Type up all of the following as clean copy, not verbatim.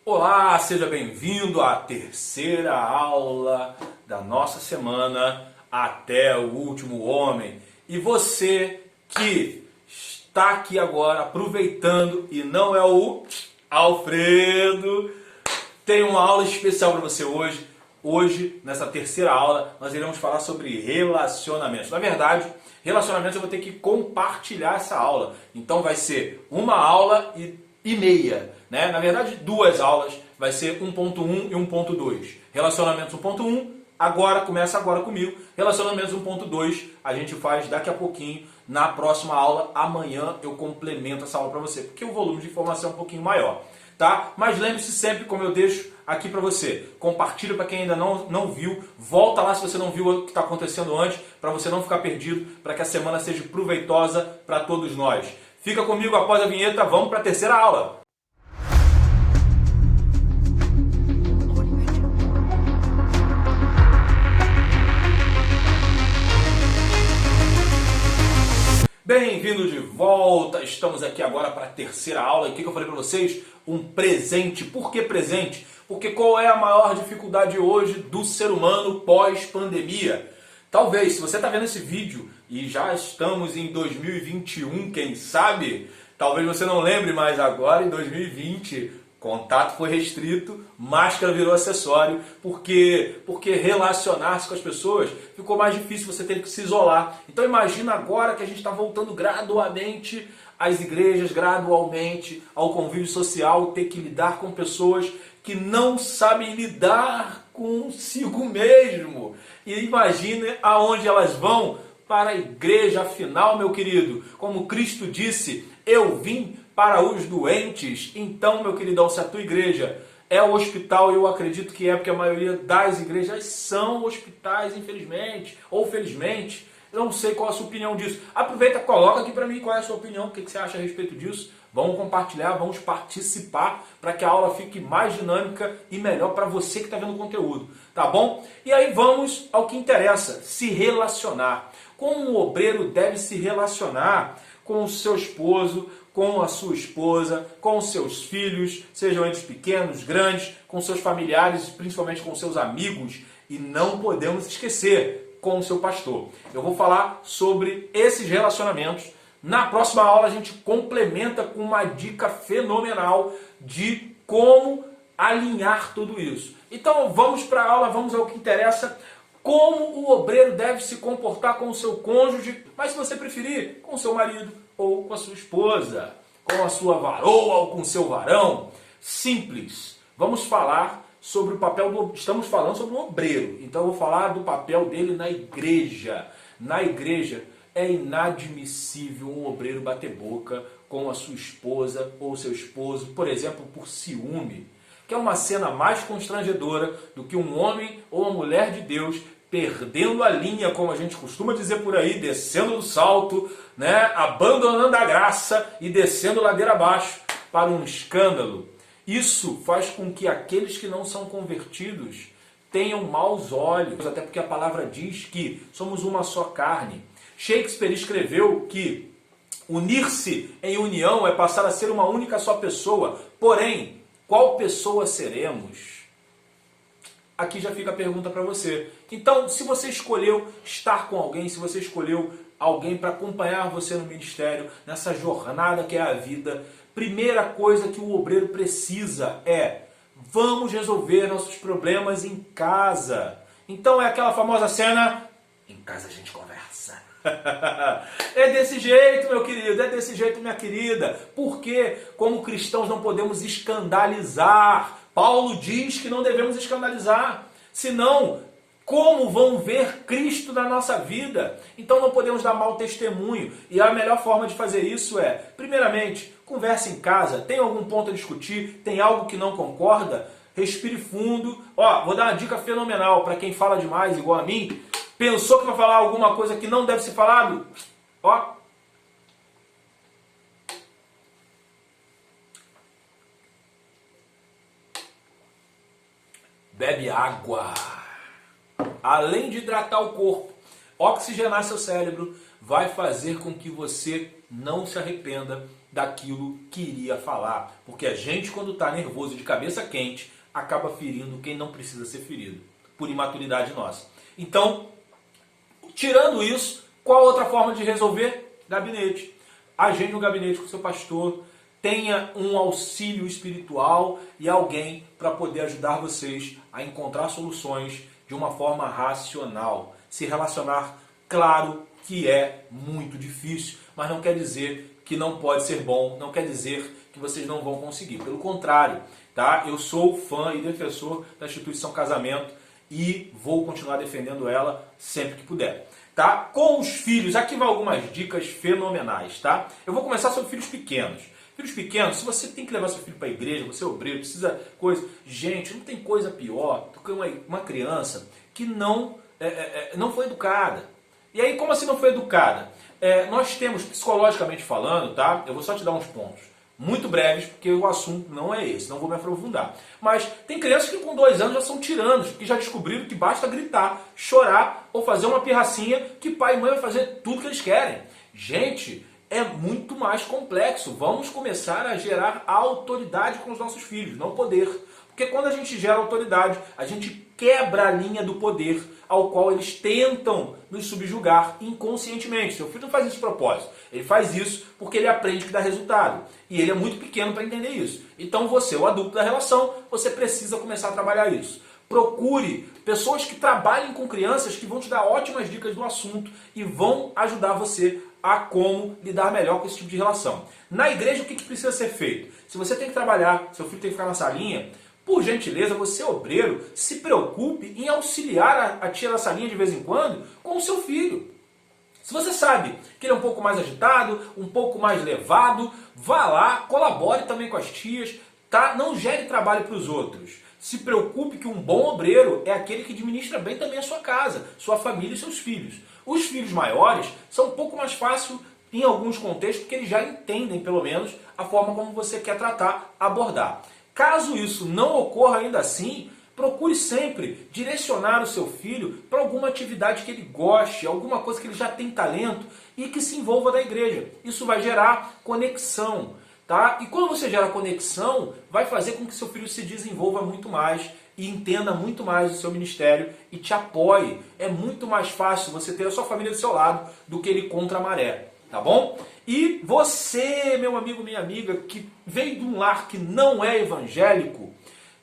Olá, seja bem-vindo à terceira aula da nossa semana Até o Último Homem. E você que está aqui agora aproveitando e não é o Alfredo, tem uma aula especial para você hoje. Hoje, nessa terceira aula, nós iremos falar sobre relacionamentos. Na verdade, relacionamentos eu vou ter que compartilhar essa aula. Então vai ser uma aula e meia, né? Na verdade, duas aulas. Vai ser 1.1 e 1.2. Relacionamentos 1.1, começa agora comigo. Relacionamentos 1.2, a gente faz daqui a pouquinho. Na próxima aula, amanhã, eu complemento essa aula para você, porque o volume de informação é um pouquinho maior. Tá? Mas lembre-se sempre, como eu deixo aqui para você, compartilha para quem ainda não viu, volta lá se você não viu o que está acontecendo antes, para você não ficar perdido, para que a semana seja proveitosa para todos nós. Fica comigo após a vinheta, vamos para a terceira aula. Bem-vindo de volta, estamos aqui agora para a terceira aula. E o que eu falei para vocês? Um presente. Por que presente? Porque qual é a maior dificuldade hoje do ser humano pós-pandemia? Talvez, se você está vendo esse vídeo e já estamos em 2021, quem sabe, talvez você não lembre, mas agora em 2020... contato foi restrito, máscara virou acessório, porque relacionar-se com as pessoas ficou mais difícil, você teve que se isolar. Então imagina agora que a gente está voltando gradualmente às igrejas, gradualmente ao convívio social, ter que lidar com pessoas que não sabem lidar consigo mesmo. E imagine aonde elas vão para a igreja, afinal, meu querido, como Cristo disse, eu vim para os doentes. Então, meu queridão, se a tua igreja é o hospital, eu acredito que é, porque a maioria das igrejas são hospitais, infelizmente, ou felizmente. Eu não sei qual a sua opinião disso. Aproveita, coloca aqui para mim qual é a sua opinião, o que você acha a respeito disso. Vamos compartilhar, vamos participar para que a aula fique mais dinâmica e melhor para você que está vendo o conteúdo, tá bom? E aí vamos ao que interessa, se relacionar. Como um obreiro deve se relacionar com o seu esposo, com a sua esposa, com os seus filhos, sejam eles pequenos, grandes, com seus familiares, principalmente com seus amigos, e não podemos esquecer, com o seu pastor. Eu vou falar sobre esses relacionamentos. Na próxima aula a gente complementa com uma dica fenomenal de como alinhar tudo isso. Então vamos para a aula, vamos ao que interessa. Como o obreiro deve se comportar com o seu cônjuge, mas se você preferir, com o seu marido ou com a sua esposa, com a sua varoa ou com o seu varão. Simples. Vamos falar sobre o papel do... Estamos falando sobre o obreiro, então eu vou falar do papel dele na igreja. Na igreja é inadmissível um obreiro bater boca com a sua esposa ou seu esposo, por exemplo, por ciúme, que é uma cena mais constrangedora do que um homem ou uma mulher de Deus perdendo a linha, como a gente costuma dizer por aí, descendo do salto, né, abandonando a graça e descendo ladeira abaixo para um escândalo. Isso faz com que aqueles que não são convertidos tenham maus olhos, até porque a palavra diz que somos uma só carne. Shakespeare escreveu que unir-se em união é passar a ser uma única só pessoa, porém, qual pessoa seremos? Aqui já fica a pergunta para você. Então, se você escolheu estar com alguém, se você escolheu alguém para acompanhar você no ministério, nessa jornada que é a vida, primeira coisa que o obreiro precisa é: vamos resolver nossos problemas em casa. Então é aquela famosa cena, em casa a gente conversa. É desse jeito, meu querido, é desse jeito, minha querida. Porque, como cristãos, não podemos escandalizar. Paulo diz que não devemos escandalizar. Senão, como vão ver Cristo na nossa vida? Então não podemos dar mau testemunho. E a melhor forma de fazer isso é, primeiramente, converse em casa. Tem algum ponto a discutir? Tem algo que não concorda? Respire fundo. Ó, vou dar uma dica fenomenal para quem fala demais, igual a mim. Pensou que vai falar alguma coisa que não deve ser falado? Ó. Bebe água. Além de hidratar o corpo, oxigenar seu cérebro, vai fazer com que você não se arrependa daquilo que iria falar. Porque a gente, quando está nervoso e de cabeça quente, acaba ferindo quem não precisa ser ferido, por imaturidade nossa. Então, tirando isso, qual outra forma de resolver? Gabinete. Agende um gabinete com o seu pastor, tenha um auxílio espiritual e alguém para poder ajudar vocês a encontrar soluções de uma forma racional. Se relacionar, claro que é muito difícil, mas não quer dizer que não pode ser bom, não quer dizer que vocês não vão conseguir. Pelo contrário, tá? Eu sou fã e defensor da instituição Casamento e vou continuar defendendo ela sempre que puder. Tá? Com os filhos, aqui vai algumas dicas fenomenais, tá? Eu vou começar sobre filhos pequenos. Filhos pequenos, se você tem que levar seu filho para a igreja, você é obreiro, precisa coisa... Gente, não tem coisa pior do que uma criança que não foi educada. E aí, como assim não foi educada? Nós temos, psicologicamente falando, tá? Eu vou só te dar uns pontos muito breves, porque o assunto não é esse, não vou me aprofundar. Mas tem crianças que com 2 anos já são tiranos, que já descobriram que basta gritar, chorar ou fazer uma pirracinha, que pai e mãe vai fazer tudo que eles querem. Gente, é muito mais complexo. Vamos começar a gerar autoridade com os nossos filhos, não poder. Porque quando a gente gera autoridade, a gente quebra a linha do poder ao qual eles tentam nos subjugar inconscientemente. Seu filho não faz isso de propósito. Ele faz isso porque ele aprende que dá resultado. E ele é muito pequeno para entender isso. Então você, o adulto da relação, você precisa começar a trabalhar isso. Procure pessoas que trabalhem com crianças que vão te dar ótimas dicas do assunto e vão ajudar você a como lidar melhor com esse tipo de relação. Na igreja, o que precisa ser feito? Se você tem que trabalhar, seu filho tem que ficar na salinha, por gentileza, você obreiro, se preocupe em auxiliar a tia da salinha de vez em quando com o seu filho. Se você sabe que ele é um pouco mais agitado, um pouco mais levado, vá lá, colabore também com as tias, tá? Não gere trabalho para os outros. Se preocupe que um bom obreiro é aquele que administra bem também a sua casa, sua família e seus filhos. Os filhos maiores são um pouco mais fácil em alguns contextos, porque eles já entendem, pelo menos, a forma como você quer tratar, abordar. Caso isso não ocorra ainda assim, procure sempre direcionar o seu filho para alguma atividade que ele goste, alguma coisa que ele já tem talento e que se envolva da igreja. Isso vai gerar conexão, tá? E quando você gera conexão, vai fazer com que seu filho se desenvolva muito mais e entenda muito mais o seu ministério e te apoie. É muito mais fácil você ter a sua família do seu lado do que ele contra a maré. Tá bom? E você, meu amigo, minha amiga, que veio de um lar que não é evangélico,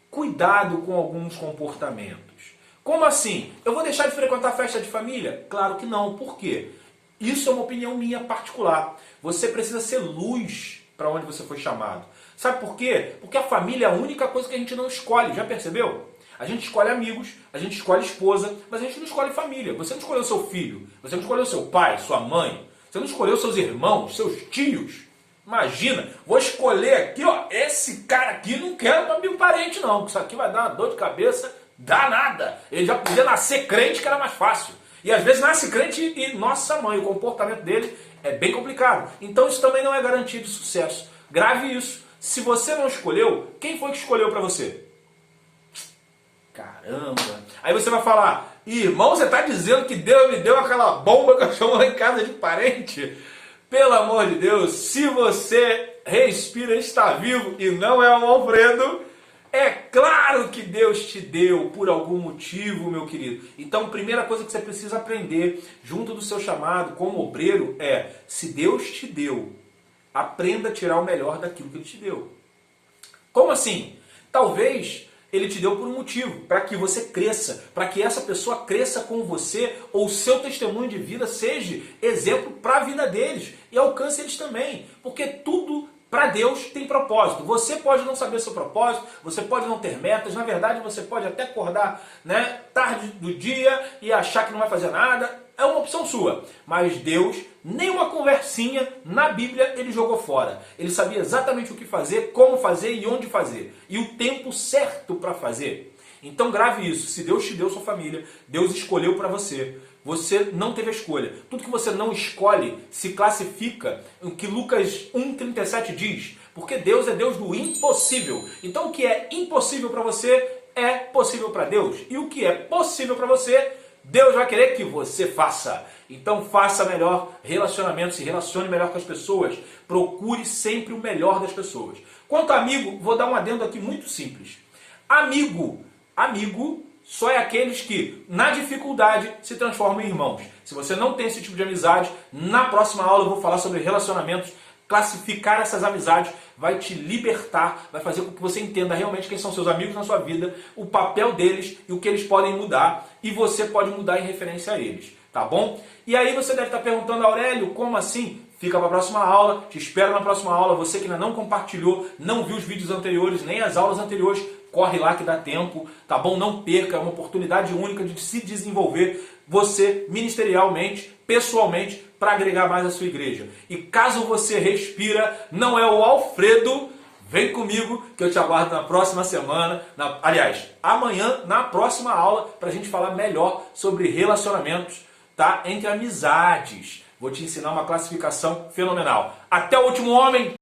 cuidado com alguns comportamentos. Como assim? Eu vou deixar de frequentar festa de família? Claro que não. Por quê? Isso é uma opinião minha particular. Você precisa ser luz para onde você foi chamado. Sabe por quê? Porque a família é a única coisa que a gente não escolhe. Já percebeu? A gente escolhe amigos, a gente escolhe esposa, mas a gente não escolhe família. Você não escolheu seu filho, você não escolheu seu pai, sua mãe. Você não escolheu seus irmãos, seus tios. Imagina, vou escolher aqui, ó, esse cara aqui, não quero para meu parente não, porque isso aqui vai dar uma dor de cabeça danada. Ele já podia nascer crente, que era mais fácil. E às vezes nasce crente e, nossa mãe, o comportamento dele é bem complicado. Então isso também não é garantia de sucesso. Grave isso. Se você não escolheu, quem foi que escolheu para você? Caramba. Aí você vai falar, irmão, você está dizendo que Deus me deu aquela bomba que eu chamo lá em casa de parente? Pelo amor de Deus, se você respira, está vivo e não é um Alfredo, é claro que Deus te deu por algum motivo, meu querido. Então, a primeira coisa que você precisa aprender junto do seu chamado como obreiro é, se Deus te deu, aprenda a tirar o melhor daquilo que Ele te deu. Como assim? Talvez Ele te deu por um motivo, para que você cresça, para que essa pessoa cresça com você, ou o seu testemunho de vida seja exemplo para a vida deles e alcance eles também. Porque tudo para Deus tem propósito. Você pode não saber seu propósito, você pode não ter metas, na verdade você pode até acordar, né, tarde do dia e achar que não vai fazer nada. É uma opção sua. Mas Deus, nem uma conversinha na Bíblia ele jogou fora. Ele sabia exatamente o que fazer, como fazer e onde fazer. E o tempo certo para fazer. Então grave isso. Se Deus te deu sua família, Deus escolheu para você. Você não teve a escolha. Tudo que você não escolhe se classifica o que Lucas 1,37 diz. Porque Deus é Deus do impossível. Então o que é impossível para você é possível para Deus. E o que é possível para você Deus vai querer que você faça. Então faça melhor relacionamento, se relacione melhor com as pessoas. Procure sempre o melhor das pessoas. Quanto a amigo, vou dar um adendo aqui muito simples. Amigo só é aqueles que, na dificuldade, se transformam em irmãos. Se você não tem esse tipo de amizade, na próxima aula eu vou falar sobre relacionamentos. Classificar essas amizades vai te libertar, vai fazer com que você entenda realmente quem são seus amigos na sua vida, o papel deles e o que eles podem mudar, e você pode mudar em referência a eles, tá bom? E aí você deve estar perguntando, Aurélio, como assim? Fica para a próxima aula, te espero na próxima aula. Você que ainda não compartilhou, não viu os vídeos anteriores, nem as aulas anteriores, corre lá que dá tempo, tá bom? Não perca, é uma oportunidade única de se desenvolver você ministerialmente, pessoalmente, para agregar mais à sua igreja. E caso você respira, não é o Alfredo, vem comigo que eu te aguardo na próxima semana, aliás, amanhã, na próxima aula, para a gente falar melhor sobre relacionamentos, tá? Entre amizades. Vou te ensinar uma classificação fenomenal. Até o último homem!